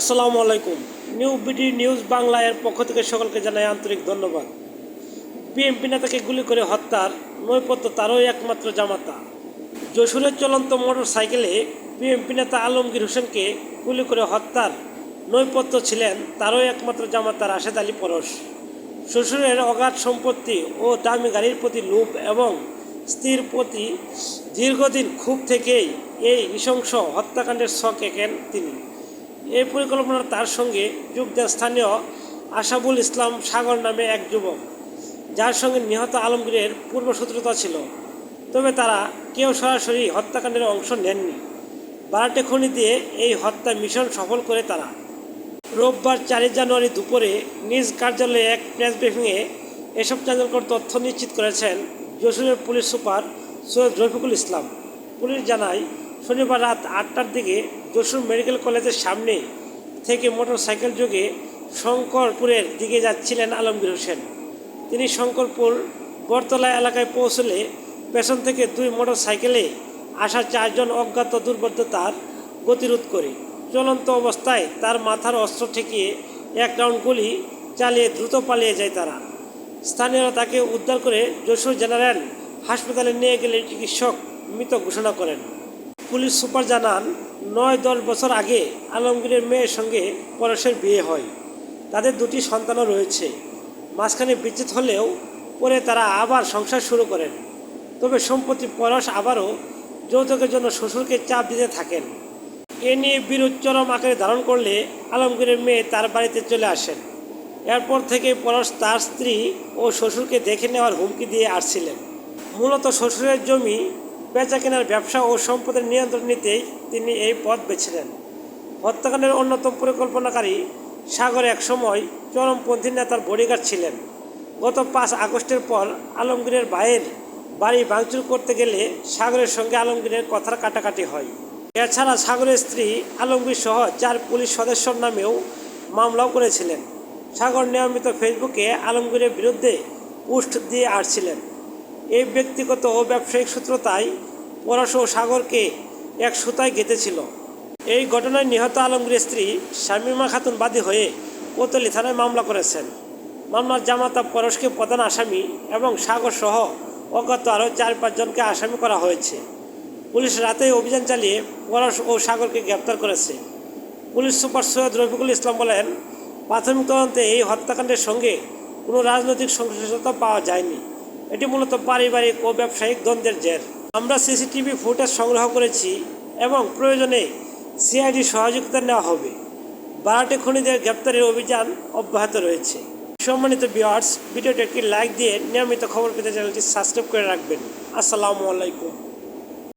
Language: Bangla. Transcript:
আসসালামু আলাইকুম। নিউ বিডি নিউজ বাংলা এর পক্ষ থেকে সকলকে জানাই আন্তরিক ধন্যবাদ। বিএনপি নেতাকে গুলি করে হত্যার নৈপথ্য তারই একমাত্র জামাতা। যশোরের চলন্ত মোটর সাইকেলে বিএনপি নেতা আলমগীর হোসেনকে গুলি করে হত্যার নৈপথ্য ছিলেন তারই একমাত্র জামাতা রাশেদ আলী পরশ। শ্বশুরের অগাধ সম্পত্তি ও দামি গাড়ির প্রতি লোভ এবং স্ত্রীর প্রতি দীর্ঘদিন ক্ষোভ থেকেই এই নৃশংস হত্যাকাণ্ডের ছক এঁকেন তিনি। এই পরিকল্পনার তার সঙ্গে যোগ দেন স্থানীয় আশাবুল ইসলাম সাগর নামে এক যুবক, যার সঙ্গে নিহত আলমগীরের পূর্বশত্রুতা ছিল। তবে তারা কেউ সরাসরি হত্যাকাণ্ডের অংশ নেননি। বারাটে খনি দিয়ে এই হত্যা মিশন সফল করে তারা। রোববার 4 জানুয়ারি দুপুরে নিজ কার্যালয়ে এক প্রেস ব্রিফিংয়ে এসব চাঞ্চল্যকর তথ্য নিশ্চিত করেছেন যশোরের police super Syed Rafiqul Islam. Police জানায়, শনিবার রাত 8টার দিকে যশোর মেডিকেল কলেজের সামনে থেকে মোটরসাইকেল যোগে শঙ্করপুরের দিকে যাচ্ছিলেন আলমগীর হোসেন। তিনি শঙ্করপুর বরতলা এলাকায় পৌঁছলে পেছন থেকে 2 মোটরসাইকেলে আসা 4 জন অজ্ঞাত দুর্বৃত্ত তার গতিরোধ করে চলন্ত অবস্থায় তার মাথার অস্ত্র ঠেকিয়ে 1 রাউন্ড গুলি চালিয়ে দ্রুত পালিয়ে যায় তারা। স্থানীয়রা তাকে উদ্ধার করে যশোর জেনারেল হাসপাতালে নিয়ে গেলে চিকিৎসক মৃত ঘোষণা করেন। পুলিশ সুপার জানান, 9-10 বছর আগে আলমগীরের মেয়ের সঙ্গে পরশের বিয়ে হয়। তাদের 2টি সন্তানও রয়েছে। মাঝখানে বিচ্ছেদ হলেও পরে তারা আবার সংসার শুরু করেন। তবে সম্প্রতি পরশ আবারও যৌতুকের জন্য শ্বশুরকে চাপ দিতে থাকেন। এ নিয়ে বিরোধ চরম আকারে ধারণ করলে আলমগীরের মেয়ে তার বাড়িতে চলে আসেন। এরপর থেকে পরশ তার স্ত্রী ও শ্বশুরকে দেখে নেওয়ার হুমকি দিয়ে আসছিলেন। মূলত শ্বশুরের জমি বেচা কেনার ব্যবসা ও সম্পদের নিয়ন্ত্রণ নিতেই তিনি এই পথ বেছে নেন। হত্যাকাণ্ডের অন্যতম পরিকল্পনাকারী সাগর একসময় চরমপন্থী নেতার বডিগার্ড ছিলেন। গত 5 আগস্টের পর আলমগীরের ভাইয়ের বাড়ি ভাঙচুর করতে গেলে সাগরের সঙ্গে আলমগীরের কথার কাটাকাটি হয়। এছাড়া সাগরের স্ত্রী আলমগীর সহ 4 পুলিশ সদস্যর নামেও মামলাও করেছিলেন। সাগর নিয়মিত ফেসবুকে আলমগীরের বিরুদ্ধে পোস্ট দিয়ে আসছিলেন। এই ব্যক্তিগত ও ব্যবসায়িক সূত্রতাই পরশ ও সাগরকে এক সুতায় গেঁথেছিল। এই ঘটনায় নিহত আলমগীরের স্ত্রী শামীমা খাতুন বাদী হয়ে কোতোয়ালি থানায় মামলা করেছেন। মামলার জামাতা পরশকে প্রধান আসামি এবং সাগর সহ অজ্ঞাত আরও 4-5 জনকে আসামি করা হয়েছে। পুলিশ রাতেই অভিযান চালিয়ে পরশ ও সাগরকে গ্রেপ্তার করেছে। পুলিশ সুপার সৈয়দ রফিকুল ইসলাম বলেন, প্রাথমিক তদন্তে এই হত্যাকাণ্ডের সঙ্গে কোনো রাজনৈতিক সংশ্লিষ্টতা পাওয়া যায়নি। এটি মূলত পারিবারিক ও ব্যবসায়িক দ্বন্দ্বের জের। আমরা সিসিটিভি ফুটেজ সংগ্রহ করেছি এবং প্রয়োজনে সিআইডি সহযোগিতা নেওয়া হবে। বারাটে খনিদের গ্রেপ্তারের অভিযান অব্যাহত রয়েছে। সম্মানিত ভিউয়ার্স, ভিডিওটি একটি লাইক দিয়ে নিয়মিত খবর পেতে চ্যানেলটি সাবস্ক্রাইব করে রাখবেন। আসসালামু আলাইকুম।